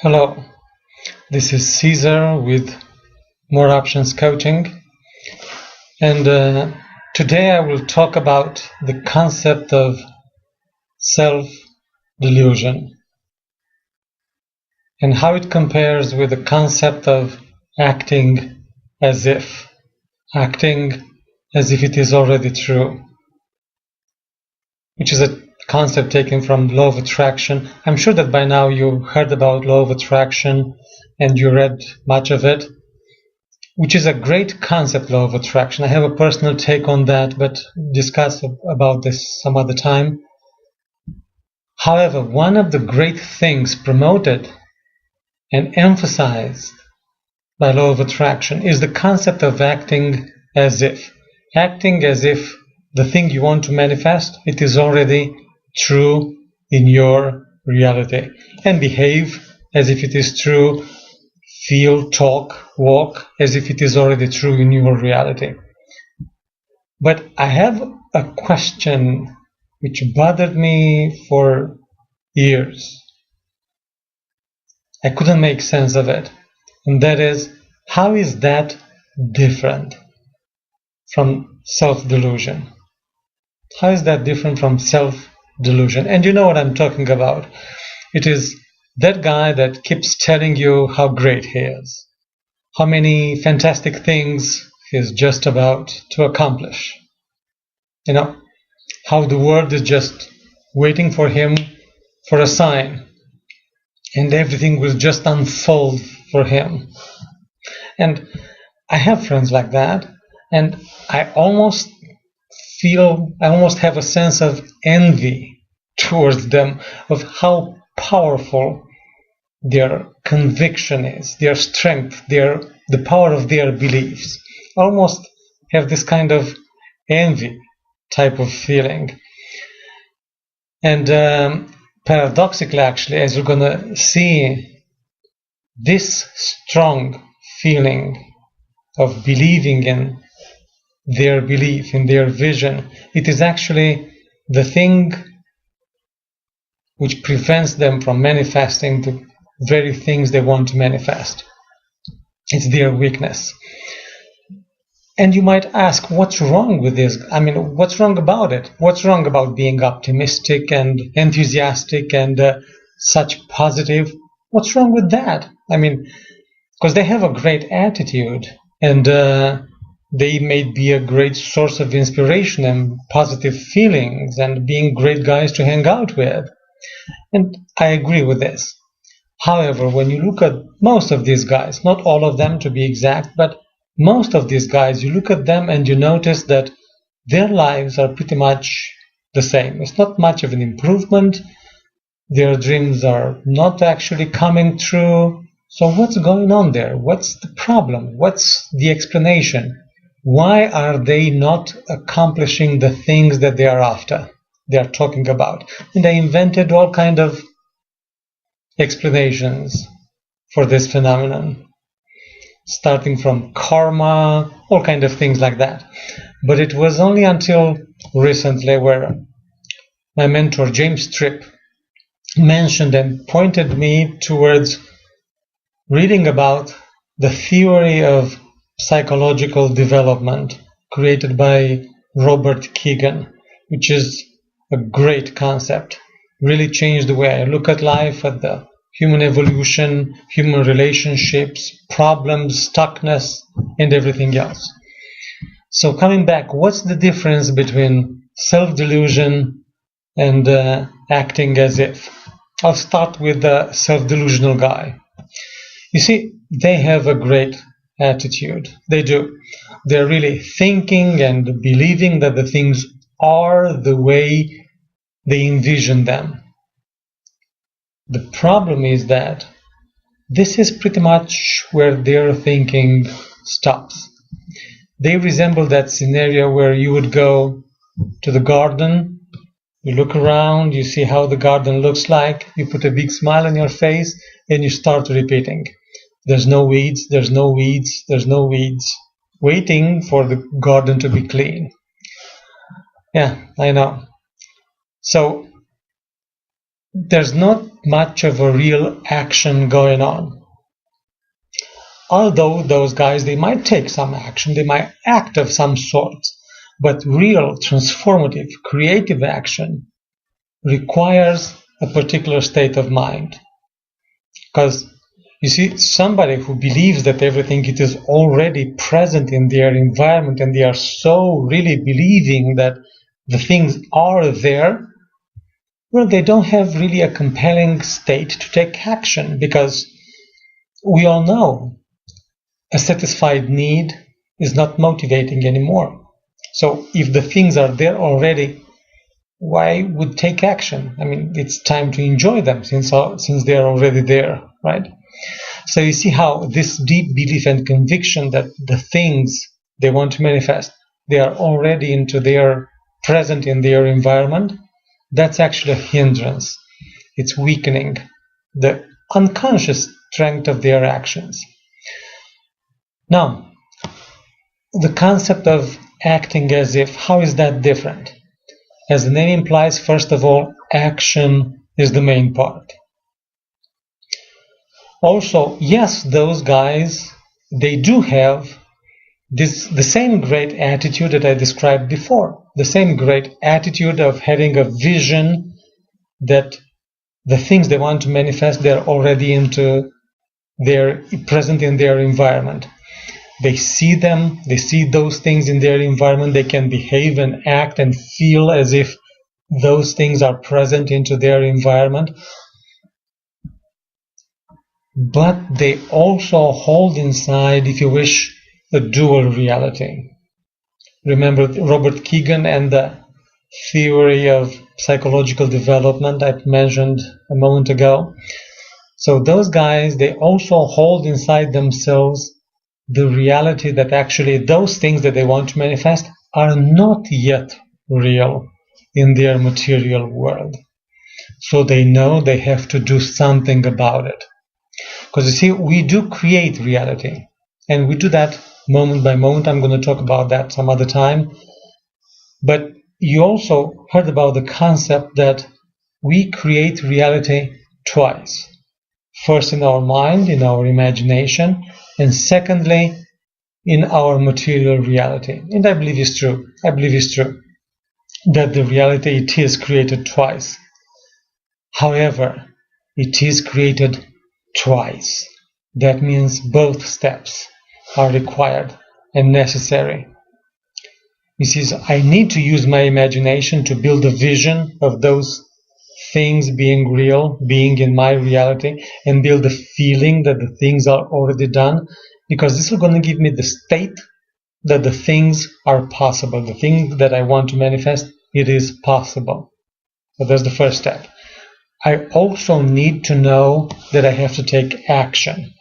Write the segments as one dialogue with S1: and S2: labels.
S1: Hello, this is Caesar with More Options Coaching, and today I will talk about the concept of self-delusion and how it compares with the concept of acting as if it is already true, which is a concept taken from law of attraction. I'm sure that by now you heard about law of attraction and you read much of it, which is a great concept, law of attraction. I have a personal take on that, but discuss about this some other time. However, one of the great things promoted and emphasized by law of attraction is the concept of acting as if. Acting as if the thing you want to manifest, it is already true in your reality, and behave as if it is true, feel, talk, walk as if it is already true in your reality. But I have a question which bothered me for years. I couldn't make sense of it, and that is, how is that different from self-delusion? How is that different from self-delusion? And you know what I'm talking about. It is that guy that keeps telling you how great he is, how many fantastic things he's just about to accomplish. You know, how the world is just waiting for him for a sign, and everything will just unfold for him. And I have friends like that, and I almost have a sense of envy towards them, of how powerful their conviction is, their strength, the power of their beliefs. I almost have this kind of envy type of feeling. And paradoxically, actually, as you're going to see, this strong feeling of believing in their belief, in their vision, it is actually the thing which prevents them from manifesting the very things they want to manifest. It's their weakness. And you might ask, what's wrong with this? I mean, what's wrong about it? What's wrong about being optimistic and enthusiastic and such positive? What's wrong with that? I mean, because they have a great attitude, and they may be a great source of inspiration and positive feelings and being great guys to hang out with. And I agree with this. However, when you look at most of these guys, not all of them to be exact, but most of these guys, you look at them and you notice that their lives are pretty much the same. It's not much of an improvement. Their dreams are not actually coming true. So what's going on there? What's the problem? What's the explanation? Why are they not accomplishing the things that they are after, they are talking about? And they invented all kind of explanations for this phenomenon, starting from karma, all kind of things like that. But it was only until recently where my mentor James Tripp mentioned and pointed me towards reading about the theory of psychological development created by Robert Kegan, which is a great concept. Really changed the way I look at life, at the human evolution, human relationships, problems, stuckness, and everything else. So coming back, what's the difference between self-delusion and acting as if? I'll start with the self-delusional guy. You see, they have a great attitude. They do. They're really thinking and believing that the things are the way they envision them. The problem is that this is pretty much where their thinking stops. They resemble that scenario where you would go to the garden, you look around, you see how the garden looks like, you put a big smile on your face, and you start repeating, there's no weeds, there's no weeds, there's no weeds, waiting for the garden to be clean. Yeah, I know. So there's not much of a real action going on. Although those guys, they might take some action, they might act of some sort, but real, transformative, creative action requires a particular state of mind. Because, you see, somebody who believes that everything it is already present in their environment and they are so really believing that the things are there, well, they don't have really a compelling state to take action, because we all know a satisfied need is not motivating anymore. So if the things are there already, why would take action? I mean, it's time to enjoy them since they're already there, right? So you see how this deep belief and conviction that the things they want to manifest, they are already present in their environment, that's actually a hindrance. It's weakening the unconscious strength of their actions. Now, the concept of acting as if, how is that different? As the name implies, first of all, action is the main part. Also, yes, those guys, they do have the same great attitude that I described before, the same great attitude of having a vision that the things they want to manifest, they're already they're present in their environment. They see them, they see those things in their environment, they can behave and act and feel as if those things are present into their environment. But they also hold inside, if you wish, a dual reality. Remember Robert Kegan and the theory of psychological development I mentioned a moment ago? So those guys, they also hold inside themselves the reality that actually those things that they want to manifest are not yet real in their material world. So they know they have to do something about it. Because you see, we do create reality, and we do that moment by moment. I'm going to talk about that some other time. But you also heard about the concept that we create reality twice. First in our mind, in our imagination, and secondly, in our material reality. And I believe it's true. I believe it's true that the reality, it is created twice. However, it is created twice. That means both steps are required and necessary. He says, I need to use my imagination to build a vision of those things being real, being in my reality, and build a feeling that the things are already done, because this is going to give me the state that the things are possible. The thing that I want to manifest, it is possible. So that's the first step. I also need to know that I have to take action.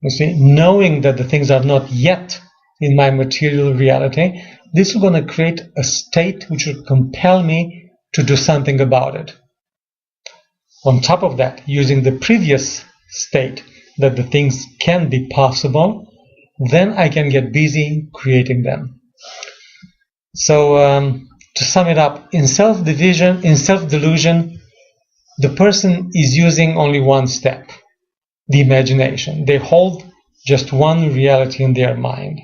S1: You see, knowing that the things are not yet in my material reality, this is going to create a state which will compel me to do something about it. On top of that, using the previous state that the things can be possible, then I can get busy creating them. So to sum it up, in self-delusion, the person is using only one step, the imagination. They hold just one reality in their mind,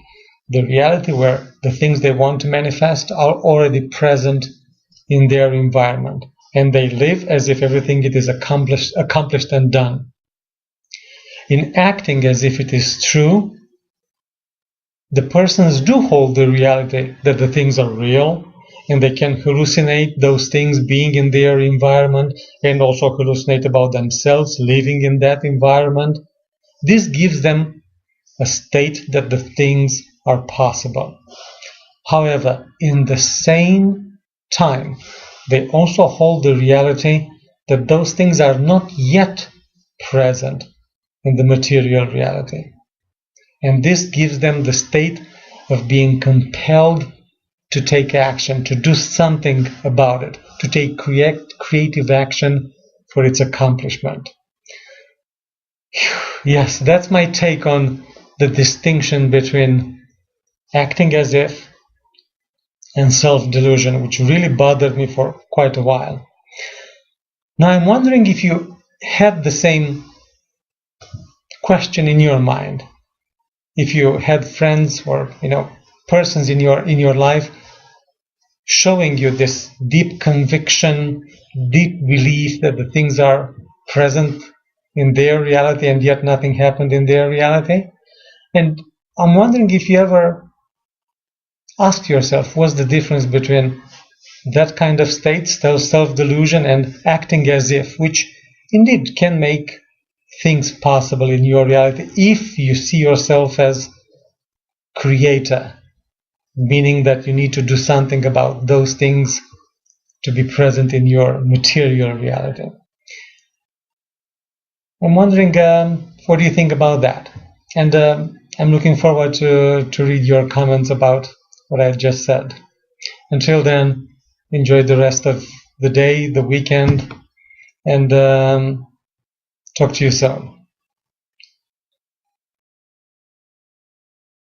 S1: the reality where the things they want to manifest are already present in their environment, and they live as if everything it is accomplished and done. In acting as if it is true, the persons do hold the reality that the things are real, and they can hallucinate those things being in their environment, and also hallucinate about themselves living in that environment. This gives them a state that the things are possible. However, in the same time, they also hold the reality that those things are not yet present in the material reality. And this gives them the state of being compelled to take action, to do something about it, to take creative action for its accomplishment. Yes, that's my take on the distinction between acting as if and self-delusion, which really bothered me for quite a while. Now I'm wondering if you had the same question in your mind, if you had friends or persons in your life showing you this deep conviction, deep belief that the things are present in their reality and yet nothing happened in their reality. And I'm wondering if you ever asked yourself what's the difference between that kind of state, self-delusion, and acting as if, which indeed can make things possible in your reality if you see yourself as creator, meaning that you need to do something about those things to be present in your material reality. I'm wondering, what do you think about that? And I'm looking forward to read your comments about what I just said. Until then, enjoy the rest of the day, the weekend, and talk to you soon.